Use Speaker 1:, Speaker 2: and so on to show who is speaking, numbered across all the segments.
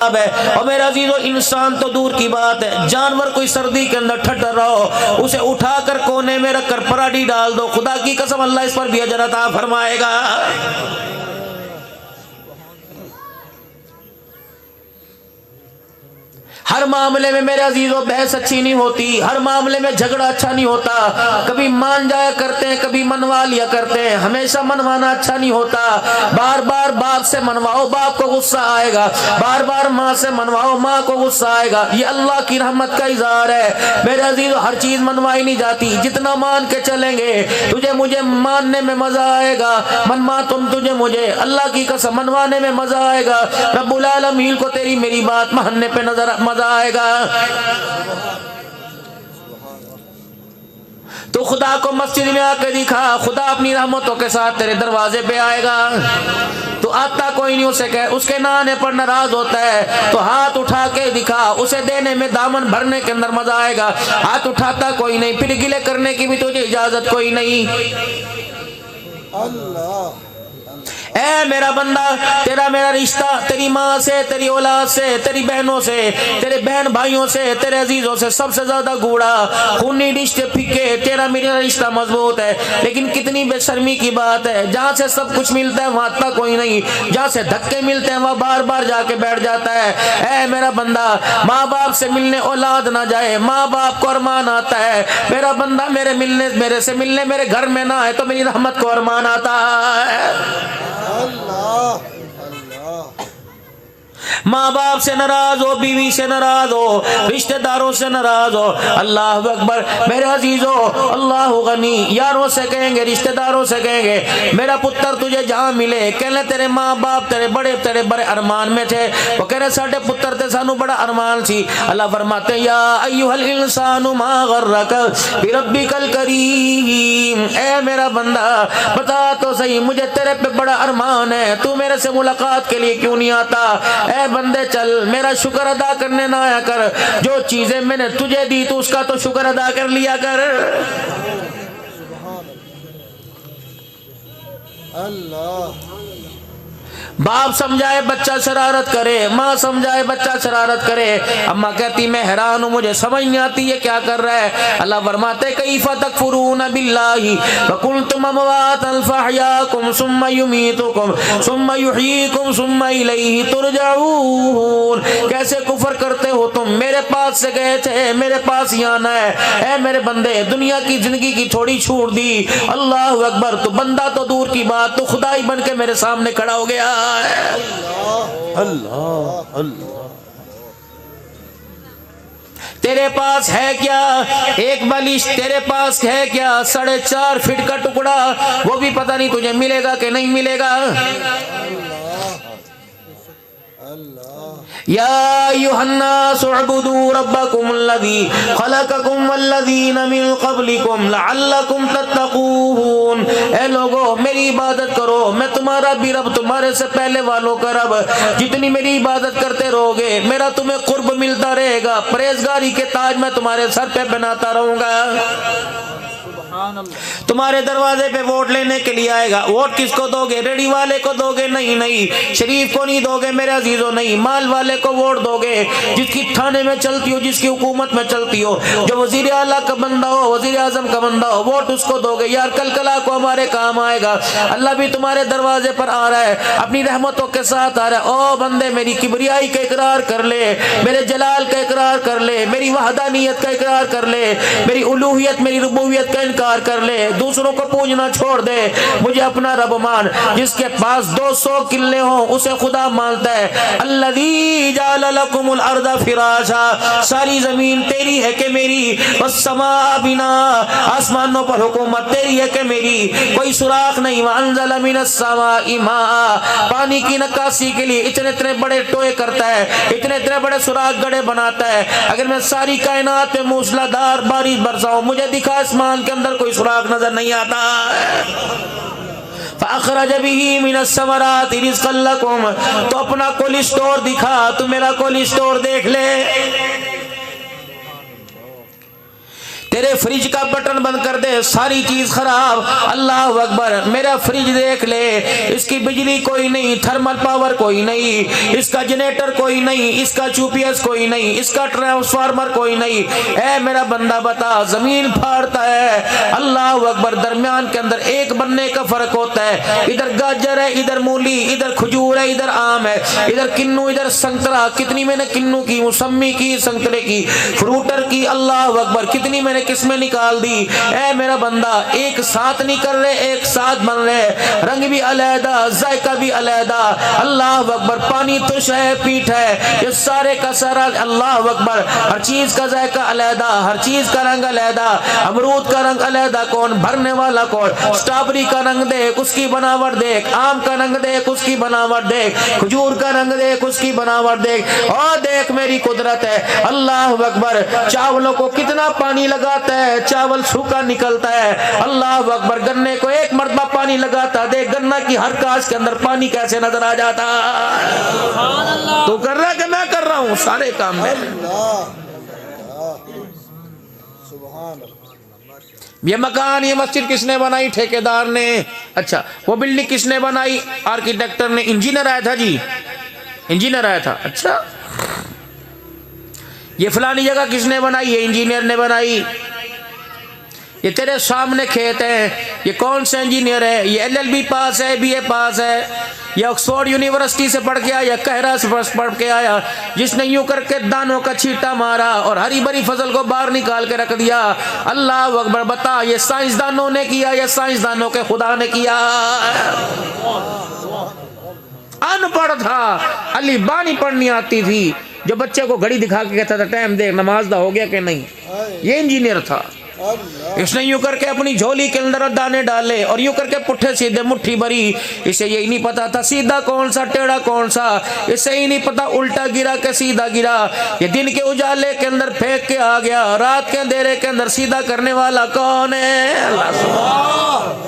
Speaker 1: और मेरा अजीजों, इंसान तो दूर की बात है, जानवर कोई सर्दी के अंदर ठठर रहा हो, उसे उठाकर कोने में रखकर पराठी डाल दो, खुदा की कसम अल्लाह इस पर भी अजर अता फरमाएगा। हर मामले में मेरे अजीजों बहस अच्छी नहीं होती, हर मामले में झगड़ा अच्छा नहीं होता। कभी मान जाया करते हैं, कभी मनवा लिया करते हैं, हमेशा मनवाना अच्छा नहीं होता। बार बार बाप से मनवाओ, बाप को गुस्सा आएगा, बार बार माँ से मनवाओ, माँ को गुस्सा आएगा। ये अल्लाह की रहमत का इज़हार है मेरे अजीजों। हर चीज मनवाई नहीं जाती, जितना मान के चलेंगे तुझे मुझे मानने में मजा आएगा, मनवा तुम तुझे मुझे, अल्लाह की कसम मनवाने में मजा आएगा। रब्बुल आलमीन को तेरी मेरी बात मानने पे नजर मजा आएगा। तो खुदा को मस्जिद में आकर दिखा, खुदा अपनी रहमतों के साथ तेरे दरवाजे पे आएगा। तो आता कोई नहीं, उसे कह, उसके ना आने पर नाराज होता है तो हाथ उठा के दिखा, उसे देने में दामन भरने के अंदर मजा आएगा। हाथ उठाता कोई नहीं, फिर गिले करने की भी तुझे इजाजत कोई नहीं। अल्लाह ऐ मेरा बंदा, तेरा मेरा रिश्ता तेरी माँ से, तेरी औलाद से, तेरी बहनों से, तेरे बहन भाइयों से, तेरे अजीजों से सबसे ज्यादा गूढ़ा, खूनी रिश्ते फिक्के, तेरा मेरा रिश्ता मजबूत है। लेकिन कितनी बेशर्मी की बात है, जहाँ से सब कुछ मिलता है वहाँ आता कोई नहीं, जहाँ से धक्के मिलते हैं वहाँ बार बार जाके बैठ जाता है। ऐ मेरा बंदा, माँ बाप से मिलने औलाद ना जाए, माँ बाप को अरमान आता है। मेरा बंदा मेरे से मिलने मेरे घर में ना आए तो मेरी रहमत को अरमान आता है। अल्लाह माँ बाप से नाराज हो, बीवी से नाराज हो, रिश्तेदारों से नाराज हो, अल्लाह अकबर मेरे अजीजों, अल्लाह गनी। यारों से कहेंगे, रिश्तेदारों से कहेंगे मेरा पुत्र तुझे जहाँ मिले, कहने तेरे माँ बाप तेरे बड़े अरमान में थे, वो कह रहे साढ़े पुत्र थे सानू बड़ा अरमान सी। अल्लाह फरमाते या अय्युहल इंसानु मा गर्रक बिरब्बिकल करीम, ए मेरा बंदा बता तो सही मुझे तेरे पे बड़ा अरमान है, तू मेरे से मुलाकात के लिए क्यों नहीं आता? ऐ बंदे चल मेरा शुक्र अदा करने ना आया कर, जो चीजें मैंने तुझे दी तो उसका तो शुक्र अदा कर लिया कर। अल्लाह बाप समझाए बच्चा शरारत करे, माँ समझाए बच्चा शरारत करे, अम्मा कहती मैं हैरान हूँ मुझे समझ नहीं आती ये क्या कर रहा है। अल्लाह फरमाते कैफ़ तकफुरून बिल्लाहि व कुंतुम अमवातन फअहयाकुम सुम्मा युमीतुकुम सुम्मा युहयीकुम सुम्मा इलैहि तुरजऊन। कैसे कुफर करते हो तुम, मेरे पास से गए थे मेरे पास ही आना है। ऐ मेरे बंदे दुनिया की जिंदगी की थोड़ी छूट दी, अल्लाह अकबर, तो बंदा तो दूर की बात तो खुदाई बन के मेरे सामने खड़ा हो गया। अल्लाह अल्लाह अल्लाह तेरे पास है क्या एक बालिश, तेरे पास है क्या 4.5 फीट का टुकड़ा, वो भी पता नहीं तुझे मिलेगा कि नहीं मिलेगा। या अय्युहन्नास उअबुदू रब्बकुमुल्लज़ी खलक़कुम वल्लज़ीना मिन क़ब्लिकुम लअल्लकुम तत्तक़ून। ए लोगो मेरी इबादत करो, मैं तुम्हारा भी रब तुम्हारे से पहले वालों का रब। जितनी मेरी इबादत करते रहोगे मेरा तुम्हें कुर्ब मिलता रहेगा, परहेज़गारी के ताज मैं तुम्हारे सर पे बनाता रहूंगा। तुम्हारे दरवाजे पे वोट लेने के लिए आएगा, वोट किसको दोगे? रेडी वाले को दोगे? नहीं नहीं, शरीफ को नहीं दोगे मेरे अजीजों, नहीं, माल वाले को वोट दोगे, जिसकी थाने में चलती हो, जिसकी हुकूमत में चलती हो, जो वजीर आला का बंदा हो, वजीर आजम का बंदा हो, वोट उसको दोगे। यार कल कला को हमारे काम आएगा, अल्लाह भी तुम्हारे दरवाजे पर आ रहा है, अपनी रहमतों के साथ आ रहा है। ओ बंदे मेरी किबरियाई का इकरार कर ले, मेरे जलाल का इकरार कर ले, मेरी वहदानियत का इकरार कर ले, मेरी उलूहियत मेरी रुबूबियत का इनकार कर ले, दूसरों को पूजना छोड़ दे, मुझे अपना रब मान। जिसके पास 200 किले हो उसे खुदा मानता है। अल्लज़ी जअल लकुमुल अर्दा फिराशा, सारी जमीन तेरी है कि मेरी, वस्समा बिना, आसमानों पर हुकूमत तेरी है कि मेरी, कोई सुराख नहीं। वअंज़ल मिनस समाई माअ, पानी की नक्काशी के लिए इतने इतने बड़े टोए करता है, इतने इतने बड़े सुराख गड्ढे बनाता है। अगर मैं सारी कायनात में मूसलाधार बारिश बरसाऊं, मुझे दिखा आसमान के अंदर कोई सुराख नजर नहीं आता। फ़अख़रज बिही मिनस समराति रिज़्क़न लकुम, तो अपना कोल्ड स्टोर दिखा, तू मेरा कोल्ड स्टोर देख ले। मेरे फ्रिज का बटन बंद कर दे, सारी चीज खराब। अल्लाह अकबर, मेरा फ्रिज देख ले, इसकी बिजली कोई नहीं, थर्मल पावर कोई नहीं, इसका जनरेटर कोई नहीं, इसका यूपीएस कोई नहीं, इसका ट्रांसफार्मर कोई नहीं। ऐ मेरा बंदा बता, जमीन फाड़ता है, अल्लाह अकबर, दरमियान के अंदर एक बनने का फर्क होता है। इधर गाजर है, इधर मूली, इधर खजूर है, इधर आम है, इधर किन्नू, इधर संतरा। कितनी मैंने किन्नू की, मौसमी की, संतरे की, फ्रूटर की, अल्लाह अकबर, कितनी मैंने किस्में निकाल दी। ऐ मेरा बंदा, एक साथ नहीं कर रहे, एक साथ बन रहे, रंग भी अलहदा, जायका भी अलहदा। अल्लाह अकबर, पानी तुश है, पीठ है, ये सारे का सारा, अल्लाह अकबर, हर चीज का जायका अलहदा, हर चीज का रंग अलहदा। अमरूद का रंग अलहदा, कौन भरने वाला कौन। स्ट्रॉबेरी का रंग देख, उसकी बनावट देख, आम का रंग देख, उसकी बनावट देख, खजूर का रंग देख, उसकी बनावट देख, और देख मेरी कुदरत है। अल्लाह अकबर, चावलों को कितना पानी लगाता है, चावल सूखा निकलता है। अल्लाह अकबर, गन्ने को एक मरतबा पानी लगाता, देख गन्ना की हर काश के अंदर पानी कैसे नजर आ जाता। तो कर रहा कि मैं कर रहा हूँ सारे काम में। ये मकान, ये मस्जिद किसने बनाई? ठेकेदार ने। अच्छा, वो बिल्डिंग किसने बनाई? आर्किटेक्टर ने। इंजीनियर आया था जी, इंजीनियर आया था। अच्छा, ये फलानी जगह किसने बनाई? ये इंजीनियर ने बनाई। ये तेरे सामने खेत है, ये कौन सा इंजीनियर है? ये LLB पास है, BA पास है, ये ऑक्सफोर्ड यूनिवर्सिटी से पढ़ के आया, कहरा से पढ़ के आया, जिसने यूं करके दानों का छींटा मारा और हरी भरी फसल को बाहर निकाल के रख दिया। अल्लाह अकबर, बता ये साइंसदानों ने किया या साइंसदानों के खुदा ने किया? अनपढ़ था, अली बानी पढ़नी आती थी, जो बच्चे को घड़ी दिखा के कहता था टाइम देख, नमाज दा हो गया कि नहीं। ये इंजीनियर था। इसने यूं करके अपनी झोली के अंदर दाने डाले और यूं करके पुट्ठे सीधे मुट्ठी भरी। इसे यही नहीं पता था सीधा कौन सा, टेढ़ा कौन सा। इसे ही नहीं पता उल्टा गिरा के सीधा गिरा। ये दिन के उजाले के अंदर फेंक के आ गया, रात के अंधेरे के अंदर सीधा करने वाला कौन है? अल्लाह।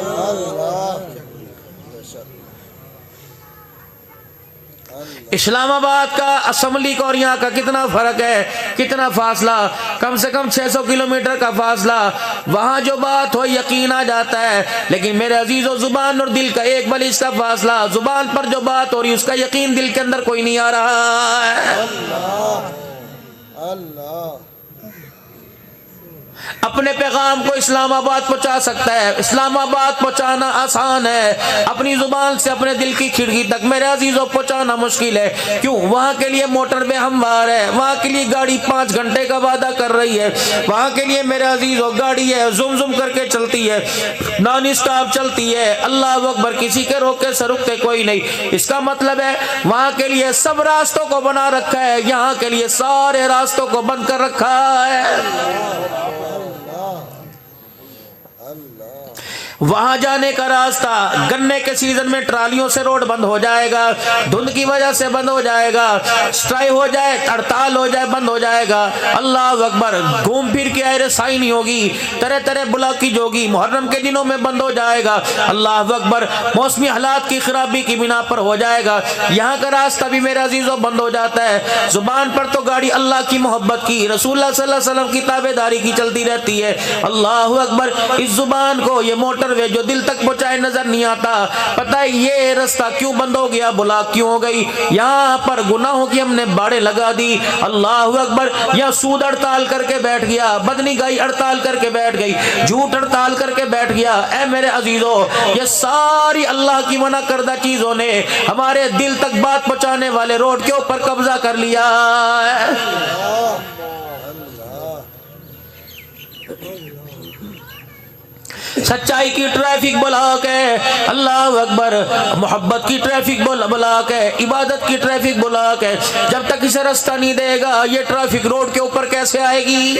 Speaker 1: इस्लामाबाद का असेंबली का और यहाँ का कितना फर्क है, कितना फासला, कम से कम 600 किलोमीटर का फासला। वहां जो बात हो यकीन आ जाता है, लेकिन मेरे अजीजों, जुबान और दिल का एक बलिश का फासला। जुबान पर जो बात हो रही उसका यकीन दिल के अंदर कोई नहीं आ रहा है। अल्लाह अपने पैगाम को इस्लामाबाद पहुंचा सकता है। इस्लामाबाद पहुंचाना आसान है, अपनी जुबान से अपने दिल की खिड़की तक मेरे अजीजों पहुंचाना मुश्किल है। क्यों? वहां के लिए मोटरवे हमवार है, वहां के लिए गाड़ी 5 घंटे का वादा कर रही है, वहां के लिए मेरे अजीजों गाड़ी है जुम जुम करके चलती है, नॉन स्टॉप चलती है। अल्लाह अकबर, किसी के रोके से रुकते कोई नहीं। इसका मतलब है वहां के लिए सब रास्तों को बना रखा है, यहाँ के लिए सारे रास्तों को बंद कर रखा है। वहां जाने का रास्ता, गन्ने के सीजन में ट्रालियों से रोड बंद हो जाएगा, धुंध की वजह से बंद हो जाएगा, स्ट्राइक हो जाए, हड़ताल हो जाए, बंद हो जाएगा। अल्लाह अकबर, घूम फिर के आए रसाई नहीं होगी, तरह तरह ब्लॉकेज होगी, मुहर्रम के दिनों में बंद हो जाएगा। अल्लाह अकबर, मौसमी हालात की खराबी की बिना पर हो जाएगा। यहाँ का रास्ता भी मेरे अजीजों बंद हो जाता है। जुबान पर तो गाड़ी अल्लाह की मोहब्बत की, रसूलुल्लाह सल्लल्लाहु अलैहि वसल्लम की ताबेदारी की चलती रहती है। अल्लाह अकबर, इस जुबान को ये मोटर वे जो दिल तक पहुंचाए नजर नहीं आता। पता है ये रास्ता क्यों बंद हो गया, ब्लॉक क्यों हो गई? यहाँ पर गुनाहों की हमने बाड़े लगा दी। अल्लाह अकबर, यहाँ सूद हड़ताल करके बैठ गया, बदनीगाही हड़ताल करके बैठ गई, झूठ हड़ताल करके बैठ गया। ऐ मेरे अजीजों, ये सारी अल्लाह की मना करदा चीजों ने हमारे दिल तक बात पहुंचाने वाले रोड के ऊपर कब्जा कर लिया है। सच्चाई की ट्रैफिक ब्लॉक है, अल्लाह अकबर, मोहब्बत की ट्रैफिक ब्लॉक है, इबादत की ट्रैफिक ब्लॉक है। जब तक इसे रास्ता नहीं देगा ये ट्रैफिक रोड के ऊपर कैसे आएगी?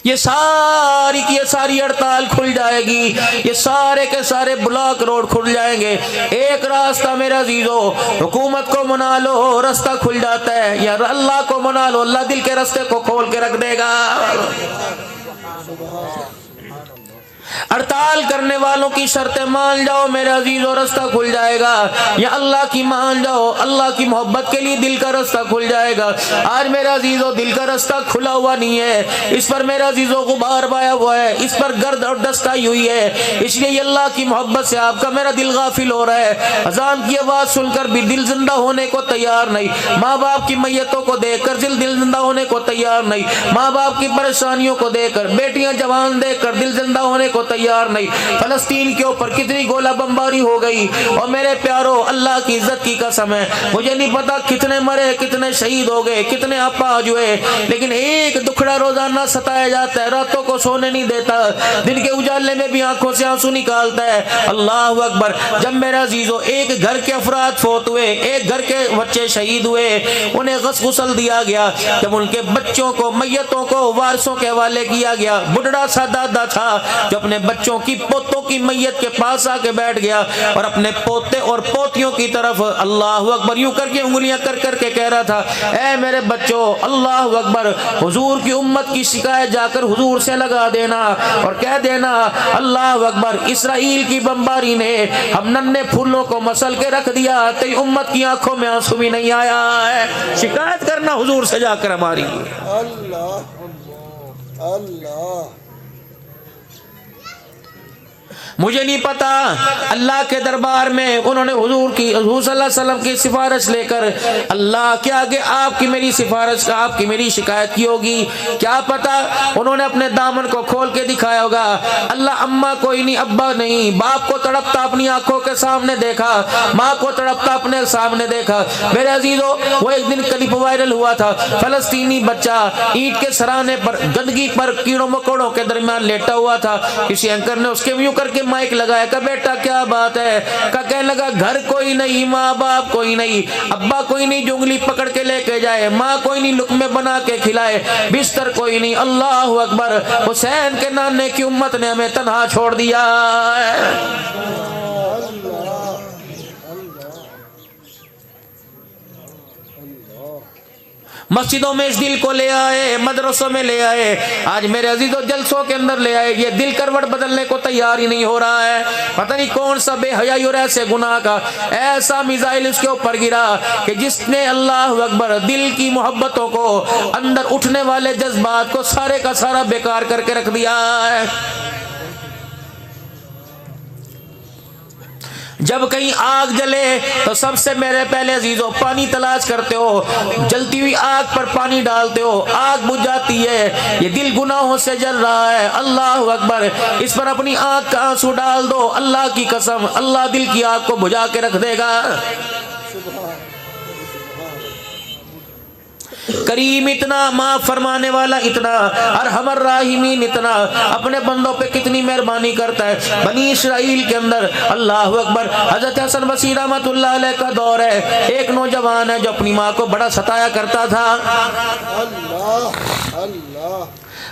Speaker 1: ये सारी की सारी हड़ताल खुल जाएगी, ये सारे के सारे ब्लॉक रोड खुल जाएंगे। एक रास्ता मेरा अजीजों, हुकूमत को मना लो, रास्ता खुल जाता है, या अल्लाह को मना लो, अल्लाह दिल के रास्ते को खोल के रख देगा। हड़ताल करने वालों की शर्तें मान जाओ मेरे अजीजों, रास्ता खुल जाएगा। या अल्लाह की मान जाओ, अल्लाह की मोहब्बत के लिए दिल का रास्ता खुल जाएगा। आज मेरे अजीजों दिल का रास्ता खुला हुआ नहीं है, इस पर मेरे अजीजों गुबार पाया हुआ है, इस पर गर्द और डस्ट आई हुई है। इसलिए अल्लाह की मोहब्बत से आपका मेरा दिल गाफिल हो रहा है। अजान की आवाज सुनकर भी दिल जिंदा होने को तैयार नहीं, माँ बाप की मैयतों को देखकर दिल जिंदा होने को तैयार नहीं, माँ बाप की परेशानियों को देखकर, बेटियां जवान देखकर दिल जिंदा होने को तैयार नहीं। फलस्तीन के ऊपर कितनी गोला बमबारी हो गई, और मेरे प्यारों अल्लाह की इज्जत की कसम है, मुझे नहीं पता कितने मरे, कितने शहीद हो गए, कितने अपाहज हुए, लेकिन एक दुखड़ा रोजाना सताया जाता है, रातों को सोने नहीं देता, दिन के उजाले में भी आंखों से आंसू निकालता है। अल्लाह अकबर। जब मेरा अजीजों एक घर के अफराद फोत हुए, एक घर के बच्चे शहीद हुए, उन्हें गस्ल दिया गया, जब उनके बच्चों को, मैयतों को वारसों के हवाले किया गया, बुढ़ा सा दादा था जो अपने बच्चों की, पोतों की मैयत के पास आके बैठ गया और अपने पोते और पोतियों की तरफ अल्लाह अकबर यूं करके उंगलियां कर करके कह रहा था, ऐ मेरे बच्चों, अल्लाह अकबर, हुजूर की उम्मत की शिकायत जाकर हुजूर से लगा देना और कह देना, अल्लाह अकबर, इसराइल की बमबारी ने हम नन्हे फूलों को मसल के रख दिया, तेरी उम्मत की आंखों में आंसू भी नहीं आया है। शिकायत करना हुजूर से जाकर हमारी।
Speaker 2: अल्लाह अल्लाह।
Speaker 1: मुझे नहीं पता अल्लाह के दरबार में उन्होंने हुजूर सल्लल्लाहु अलैहि वसल्लम की सिफारिश लेकर अल्लाह के आगे आपकी मेरी सिफारिश, आपकी मेरी शिकायत की होगी। क्या पता उन्होंने अपने दामन को खोल के दिखाया होगा। अल्लाह अम्मा कोई नहीं, अब्बा नहीं, बाप को तड़पता अपनी आंखों के सामने देखा, माँ को तड़पता अपने सामने देखा। मेरे अजीजों, वो एक दिन क्लिप वायरल हुआ था, फलस्तीनी बच्चा ईंट के सराहने पर, गंदगी पर, कीड़ों मकोड़ों के दरमियान लेटा हुआ था। किसी एंकर ने उसके यूं करके माइक लगाया, का बेटा क्या बात है, का कहने लगा, घर कोई नहीं, माँ बाप कोई नहीं, अब्बा कोई नहीं जो उंगली पकड़ के लेके जाए, माँ कोई नहीं लुकमे बना के खिलाए, बिस्तर कोई नहीं। अल्लाह अकबर। हुसैन के नाने की उम्मत ने हमें तन्हा छोड़ दिया है। मस्जिदों में इस दिल को ले आए, मदरसों में ले आए, आज मेरे अजीजों जलसों के अंदर ले आए, ये दिल करवट बदलने को तैयार ही नहीं हो रहा है। पता नहीं कौन सा बेहयाई और ऐसे गुनाह का ऐसा मिसाइल उसके ऊपर गिरा कि जिसने अल्लाह अकबर दिल की मोहब्बतों को, अंदर उठने वाले जज्बात को सारे का सारा बेकार करके रख दिया है। जब कहीं आग जले तो सबसे मेरे पहले अजीजों पानी तलाश करते हो, जलती हुई आग पर पानी डालते हो, आग बुझ जाती है। ये दिल गुनाहों से जल रहा है, अल्लाह अकबर, इस पर अपनी आग का आंसू डाल दो, अल्लाह की कसम, अल्लाह दिल की आग को बुझा के रख देगा। करीम इतना, माफ फरमाने वाला इतना, अरहमर राहिमीन इतना, अपने बंदों पे कितनी मेहरबानी करता है। बनी इस्राइल के अंदर अल्लाह अकबर, हजरत हसन बसरी रहमतुल्लाह अलैह का दौर है। एक नौजवान है जो अपनी माँ को बड़ा सताया करता था।
Speaker 2: अल्लाह अल्लाह।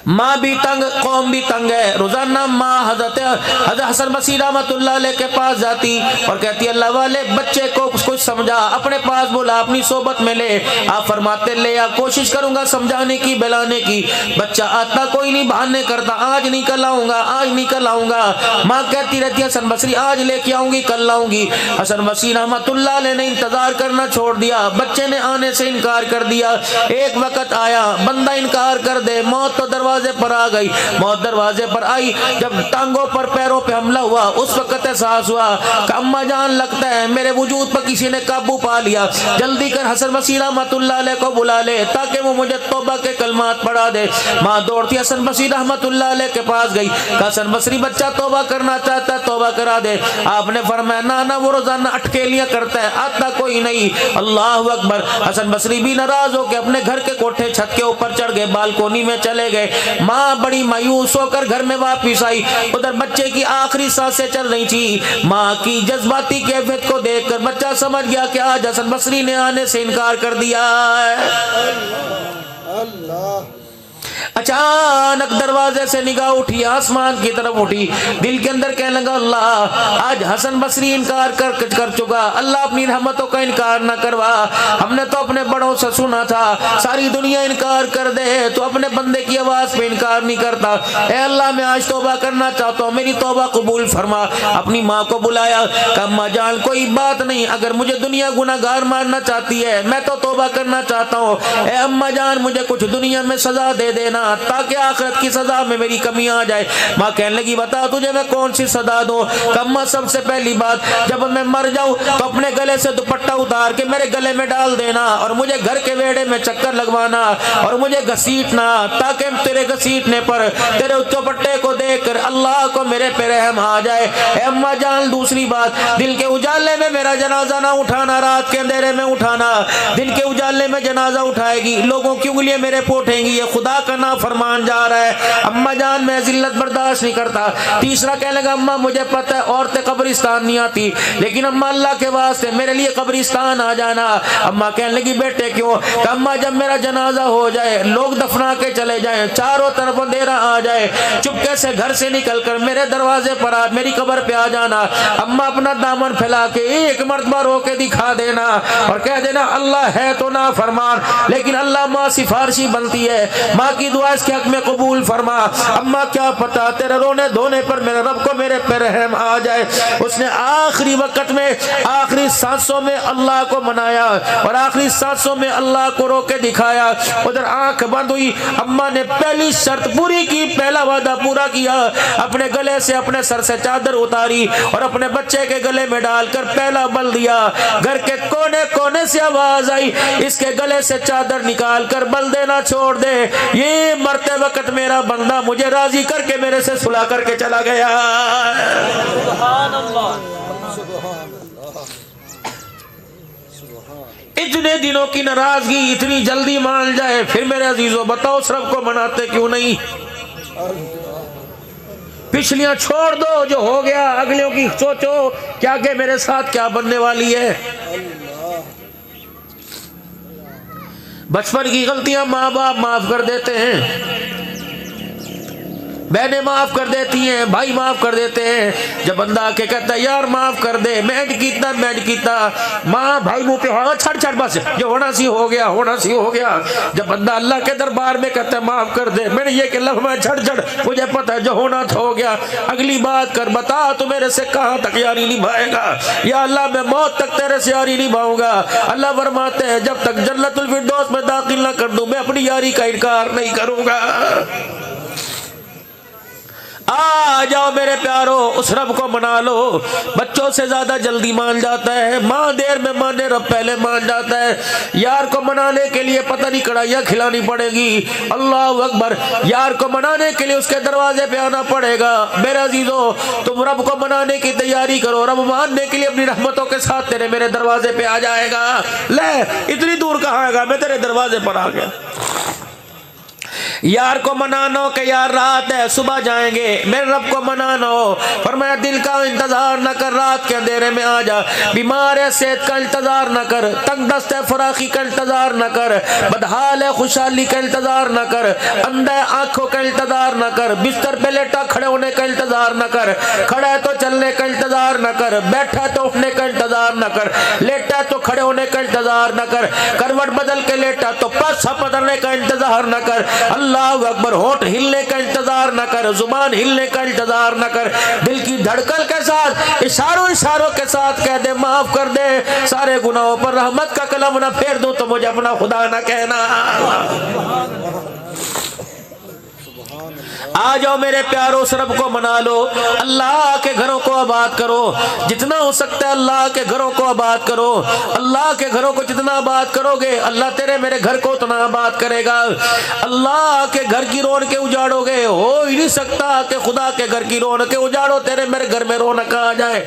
Speaker 1: माँ भी तंग, कौम भी तंग है। रोजाना माँ हजरत हसन बसरी रहमतुल्लाह अलैह के पास जाती और कहती, अल्लाह वाले बच्चे को कुछ समझा, अपने पास बोला, अपनी सोबत में ले। आप फरमाते, ले आ, कोशिश करूंगा समझाने की, बेलाने की। बच्चा आता कोई नहीं, बहाने करता, आज नहीं कल आऊंगा, आज नहीं कल आऊंगा। माँ कहती रहती, हसन बसरी आज लेके आऊंगी, कल लाऊंगी। हसन बसरी रहमतुल्लाह अलैह ने इंतजार करना छोड़ दिया, बच्चे ने आने से इनकार कर दिया। एक वक्त आया, बंदा इनकार कर दे, मौत तो दरवाजे पर आ गई। मौत दरवाजे पर आई, जब टांगों पर पैरों पे हमला हुआ, उस वक्त एहसास हुआ कि अम्मा जान, लगता है मेरे वजूद पर किसी ने काबू पा लिया। जल्दी कर हसन बसरी रहमतुल्लाह अलैह को बुला ले ताकि वो मुझे तौबा के कलमात पढ़ा दे। माँ दौड़ती हसन बसरी रहमतुल्लाह अलैह के पास गई, हसन बसरी बच्चा तौबा करना चाहता है, तौबा करा दे। आपने फरमाया, ना ना, वो रोजाना अटकेलियां करता है, आता कोई नहीं। अल्लाह अकबर। हसन बसरी भी नाराज होकर अपने घर के कोठे छत के ऊपर चढ़ गए, बालकोनी में चले गए। माँ बड़ी मायूस होकर घर में वापिस आई। उधर बच्चे की आखिरी सांसें चल रही थी। माँ की जज्बाती कैफियत को देखकर बच्चा समझ गया कि आज हसन बसरी ने आने से इनकार कर दिया है।
Speaker 2: अल्लाह।
Speaker 1: अचानक दरवाजे से निगाह उठी, आसमान की तरफ उठी, दिल के अंदर कहने लगा अल्लाह आज हसन बसरी इनकार कर चुका, अल्लाह अपनी रहमतों का इनकार ना करवा। हमने तो अपने बड़ों से सुना था सारी दुनिया इनकार कर दे तो अपने बंदे की आवाज पे इनकार नहीं करता। ए अल्लाह मैं आज तौबा करना चाहता हूँ, मेरी तौबा कबूल फरमा। अपनी माँ को बुलाया, कहा अम्मा जान कोई बात नहीं, अगर मुझे दुनिया गुनाहगार मानना चाहती है मैं तो तौबा करना चाहता हूँ। ए अम्मा जान मुझे कुछ दुनिया में सजा दे देना ताकि आखिरत की सजा में मेरी कमी आ जाए। माँ कहने लगी बता तुझे मैं कौन सी सजा दूं? अम्मा सबसे पहली बात जब मैं मर जाऊं तो अपने गले से दुपट्टा उतार के मेरे गले में डाल देना और मुझे घर के वेड़े में चक्कर लगवाना और मुझे घसीटना ताकि तेरे घसीटने पर तेरे दुपट्टे को देखकर अल्लाह को मेरे पे रहम आ जाए। अम्मा जान दूसरी बात दिल के उजाले में मेरा जनाजा ना उठाना, रात के अंधेरे में उठाना, दिन के उजाले में जनाजा उठाएगी, लोगों की उंगलियां मेरे पोठेंगी, ये खुदा का ना फरमान जा रहा है। अम्मा जान मैं जिल्लत बर्दाश्त नहीं करता। तीसरा कहने लगा अम्मा मुझे पता है औरतें कब्रिस्तान नहीं आती, लेकिन अम्मा अल्लाह के वास्ते मेरे लिए कब्रिस्तान आ जाना। अम्मा कहने लगी बेटे क्यों? अम्मा जब मेरा जनाजा हो जाए लोग दफना के चले जाएं, चारों तरफ अंधेरा आ जाए, चुपके से घर से निकलकर मेरे दरवाजे पर आ मेरी कब्र पे आ जाना। अम्मा अपना दामन फैला के एक मर्तबा रो के दिखा देना और कह देना अल्लाह है तो ना फरमान लेकिन अल्लाह माँ सिफारशी बनती है, माँ की दुआ इसके हक में कबूल फरमा। अम्मा क्या पता तेरे रोने धोने पर मेरे रब को मेरे पे रहम आ जाए। उसने आखिरी वक्त में आखिरी सांसों में अल्लाह को मनाया और आखिरी सांसों में अल्लाह को रो के दिखाया। उधर आंख बंद हुई, अम्मा ने पहली शर्त पूरी की, पहला वादा पूरा किया, अपने गले से अपने सर से चादर उतारी और अपने बच्चे के गले में डालकर पहला बल दिया। घर के कोने कोने से आवाज आई इसके गले से चादर निकाल कर बल देना छोड़ दे, ये मरते वक्त मेरा बंदा मुझे राजी करके मेरे से सुलह करके चला गया।
Speaker 2: सुभान अल्लाह, सुभान अल्लाह, सुभान।
Speaker 1: इतने दिनों की नाराजगी इतनी जल्दी मान जाए, फिर मेरे अजीजों बताओ उस रब को मनाते क्यों नहीं? पिछलियां छोड़ दो, जो हो गया अगलियों की सोचो क्या के मेरे साथ क्या बनने वाली है। बचपन की गलतियां माँ बाप माफ कर देते हैं, बहनें माफ कर देती हैं, भाई माफ कर देते हैं। जब बंदा आके कहता है यार माफ कर दे, मैं कीता, माँ भाई मुंह पे हाँ छड़ बस जो होना सी हो गया, होना सी हो गया। जब बंदा अल्लाह के दरबार में कहता है माफ कर दे, मैंने ये कि लफ्ज़ छड़ मुझे पता है जो होना था हो गया, अगली बात कर, बता तू मेरे से कहाँ तक यारी निभाएगा? या अल्लाह मैं मौत तक तेरे से यारी निभाऊंगा। अल्लाह फरमाते हैं जब तक जन्नतुल फिरदौस में दाखिल ना कर दूं मैं अपनी यारी का इनकार नहीं करूंगा। आ जाओ मेरे प्यारो उस रब को मना लो। बच्चों से ज्यादा जल्दी मान जाता है, माँ देर में माने रब पहले मान जाता है। यार को मनाने के लिए पता नहीं कड़ाइयाँ खिलानी पड़ेगी, अल्लाह अकबर। यार को मनाने के लिए उसके दरवाजे पे आना पड़ेगा। मेरे अजीजों तुम रब को मनाने की तैयारी करो, रब मानने के लिए अपनी रहमतों के साथ तेरे मेरे दरवाजे पे आ जाएगा। ले इतनी दूर कहाँ आएगा, मैं तेरे दरवाजे पर आ गया। यार को मनानो के यार रात है सुबह जाएंगे, मेरे रब को मनानो फरमाया दिल का इंतजार न कर, रात के अंधेरे में आ जा। बीमार है सेहत का इंतजार न कर, तंग दस्त है फराखी का इंतजार न कर, बदहाल है खुशहाली का इंतजार न कर, अंधा है आंखों का इंतजार न कर, बिस्तर पे लेटा खड़े होने का इंतजार न कर, खड़ा है तो चलने का इंतजार न कर, बैठा है तो उठने का इंतजार न कर, लेटा है तो खड़े होने का इंतजार न कर, करवट बदल के लेटा तो पाछा बदलने का इंतजार न कर, अल्लाह अकबर। होठ हिलने का इंतजार न कर, जुबान हिलने का इंतजार न कर, दिल की धड़कन के साथ इशारों के साथ कह दे माफ कर दे, सारे गुनाहों पर रहमत का कलम ना फेर दूं तो मुझे अपना खुदा ना कहना। आ जाओ मेरे प्यारो उस रब को मना लो, अल्लाह के घरों को आबाद करो, जितना हो सकता है अल्लाह के घरों को आबाद करो। अल्लाह के घरों को जितना आबाद करोगे अल्लाह तेरे मेरे घर को उतना आबाद करेगा। अल्लाह के घर की रौनकें उजाड़ोगे, हो ही नहीं सकता कि खुदा के घर की रौनकें उजाड़ो तेरे मेरे घर में रौनक आ जाए।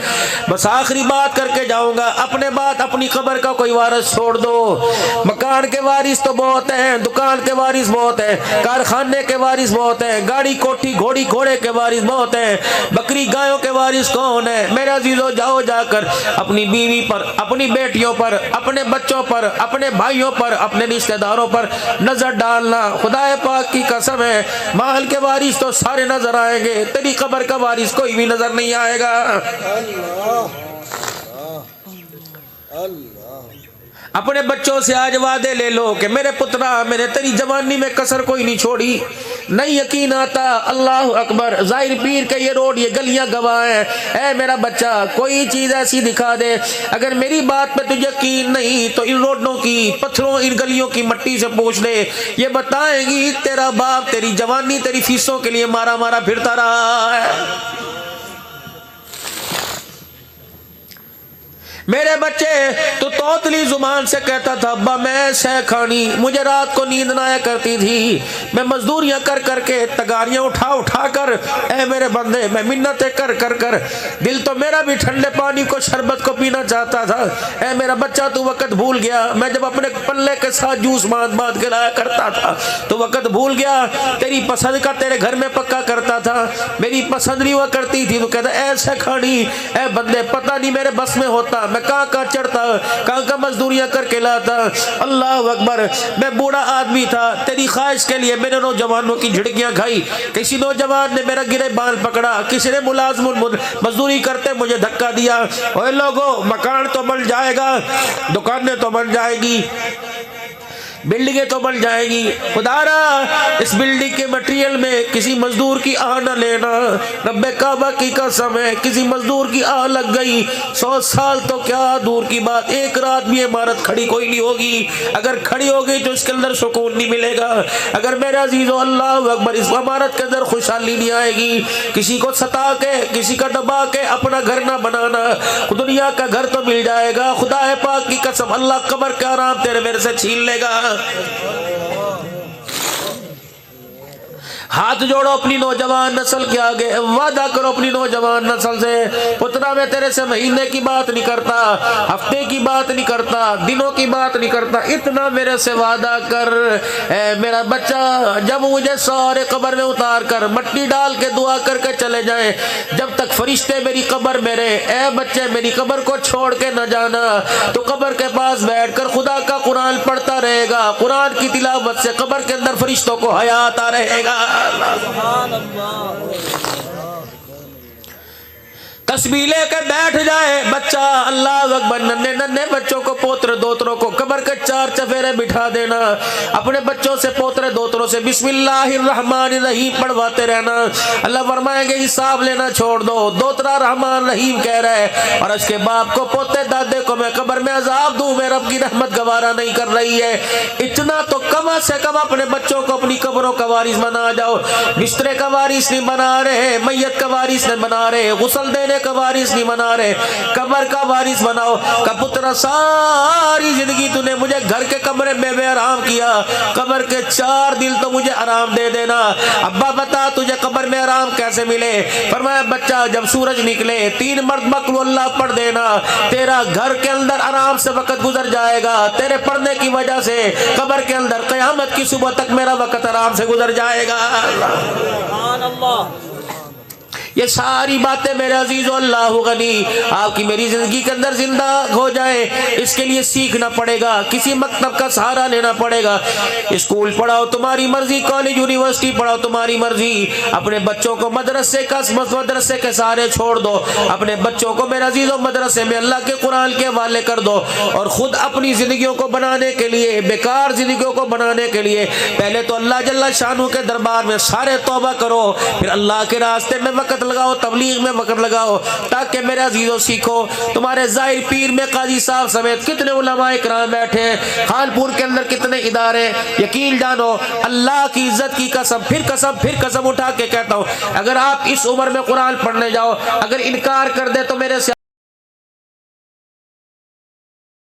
Speaker 1: बस आखिरी बात करके जाऊंगा, अपने बात अपनी खबर का कोई वारिस छोड़ दो। मकान के वारिस तो बहुत हैं, दुकान के वारिस बहुत हैं, कारखाने के वारिस बहुत हैं, गाड़ी कोठी घोड़ी घोड़े के वारिस बहुत है, बकरी गायों के वारिस कौन है? मेरे अजीजों, जाओ जाकर अपनी बीवी पर, अपनी बेटियों पर, अपने बच्चों पर, अपने भाइयों पर, अपने रिश्तेदारों पर नजर डालना। खुदा पाक की कसम है, माल के वारिस तो सारे नजर आएंगे, तेरी कब्र का वारिस कोई भी नजर नहीं आएगा। अपने बच्चों से आज वादे ले लो कि मेरे पुत्रा, मैंने तेरी जवानी में कसर कोई नहीं छोड़ी। नहीं यकीन आता, अल्लाह अकबर, जाहिर पीर के ये रोड, ये गलियां गवाह हैं। ऐ मेरा बच्चा, कोई चीज ऐसी दिखा दे, अगर मेरी बात पे तुझे यकीन नहीं तो इन रोडों की, पत्थरों, इन गलियों की मट्टी से पूछ ले, ये बताएंगी तेरा बाप तेरी जवानी, तेरी फीसों के लिए मारा मारा फिरता रहा है। मेरे बच्चे, तो तोतली जुबान से कहता था, अब्बा मैं शह खानी, मुझे रात को नींद ना आया करती थी, मैं मजदूरियां कर करके, तगारियां उठा उठा कर, ऐ मेरे बंदे, मैं मिन्नतें कर कर कर, दिल तो मेरा भी ठंडे पानी को, शरबत को पीना चाहता था। ऐ मेरा बच्चा, तू वक्त भूल गया, मैं जब अपने पल्ले के साथ जूस बांध बांध के लाया करता था तो वक्त भूल गया, तेरी पसंद का तेरे घर में पक्का करता था, मेरी पसंद नहीं हुआ करती थी, तो कहता ऐसा खानी, ऐ बंदे, पता नहीं मेरे बस में होता, मैं कहाँ चढ़ता, कहाँ मजदूरियां करके लाता। अल्लाह अकबर, मैं बूढ़ा आदमी था, तेरी ख्वाहिश के लिए मैंने नौजवानों की झिड़कियां खाई, किसी नौजवान ने मेरा गिरे बाल पकड़ा, किसी ने मुलाजम मजदूरी करते मुझे धक्का दिया। ओए लोगों, मकान तो बन जाएगा, दुकानें तो बन जाएगी, बिल्डिंगें तो बन जाएगी, खुदारा इस बिल्डिंग के मटेरियल में किसी मजदूर की आह न लेना। रब्बे काबा की कसम है, किसी मजदूर की आह लग गई, 100 साल तो क्या दूर की बात, एक रात भी इमारत खड़ी कोई नहीं होगी, अगर खड़ी हो गई तो इसके अंदर सुकून नहीं मिलेगा। अगर मेरे अजीजों, अल्लाह अकबर, इस इमारत के अंदर खुशहाली नहीं आएगी, किसी को सता के, किसी का दबा के अपना घर ना बनाना, दुनिया का घर तो मिल जाएगा, खुदा है पाक की कसम, अल्लाह कब्र का आराम तेरे मेरे से छीन लेगा। हाथ जोड़ो अपनी नौजवान नस्ल के आगे, वादा करो अपनी नौजवान नस्ल से, पुत्रा मैं तेरे से महीने की बात नहीं करता, हफ्ते की बात नहीं करता, दिनों की बात नहीं करता, इतना मेरे से वादा कर। मेरा बच्चा, जब मुझे सारे कब्र में उतार कर मट्टी डाल के दुआ करके चले जाए, जब तक फरिश्ते मेरी कब्र में रहे, ए बच्चे मेरी कब्र को छोड़ के न जाना, तो कब्र के पास बैठकर खुदा का कुरान पढ़ता रहेगा, कुरान की तिलावत से कब्र के अंदर फरिश्तों को हया आता रहेगा। तस्बीह लेके बैठ जाए बच्चा, अल्लाह अकबर, नन्हे नन्हे बच्चों को, पोत्र दोतरों को कब्र के 4 चफेरे बिठा देना, अपने बच्चों से, पोतरे दोतरों से बिस्मिल्लाहिर्रहमानिर्रहीम पढ़वाते रहना। अल्लाह फरमाएंगे हिसाब लेना छोड़ दो, दोतरा रहमान रहीम कह रहा है, और उसके बाप को, पोते दादे को मैं कब्र में अजाब दूं, मैं रब की रहमत गवारा नहीं कर रही है, इतना तो कम से कम अपने बच्चों को अपनी कब्रों का वारिस बना जाओ। बिस्तरे का वारिस नहीं बना रहे, मैयत का वारिस नहीं बना रहे, गुस्ल देने का वारिस नहीं बना रहे, कब्र का वारिस बनाओ। का पुत्र, सारी जिंदगी तूने मुझे घर के कमरे में बेआराम किया, कब्र के 4 दिन तो मुझे आराम दे देना। अब्बा बता तुझे कब्र में आराम कैसे मिले? फरमाया बच्चा, जब सूरज निकले 3 मरतबा कुल अल्लाह पढ़ देना, तेरा घर के अंदर आराम से वक्त गुजर जाएगा, तेरे पढ़ने की वजह से कब्र के अंदर क़यामत की सुबह तक मेरा वक्त आराम से गुजर जाएगा। ये सारी बातें मेरे अजीज़ अल्लाह गनी आपकी मेरी जिंदगी के अंदर जिंदा हो जाए, इसके लिए सीखना पड़ेगा, किसी मकतब का सहारा लेना पड़ेगा। स्कूल पढ़ाओ तुम्हारी मर्जी, कॉलेज यूनिवर्सिटी पढ़ाओ तुम्हारी मर्जी, अपने बच्चों को मदरसे के सहारे छोड़ दो, अपने बच्चों को मेरे अजीज़ों मदरसे में अल्लाह के कुरान के हवाले कर दो, और खुद अपनी जिंदगियों को बनाने के लिए, बेकार जिंदगियों को बनाने के लिए पहले तो अल्लाह जल्ला शानू के दरबार में सारे तौबा करो, फिर अल्लाह के रास्ते में वक्त लगाओ, तबलीग में वक्त लगाओ, ताकि मेरे अजीजों सीखो। तुम्हारे जाहिर पीर में काजी साहब समेत कितने उलमाए किराम बैठे हैं, खानपुर के अंदर कितने इदारे, यकीन जानो अल्लाह की इज्जत की कसम, फिर कसम उठा के कहता हूँ, अगर आप इस उम्र में कुरान पढ़ने जाओ, अगर इनकार कर दे तो मेरे से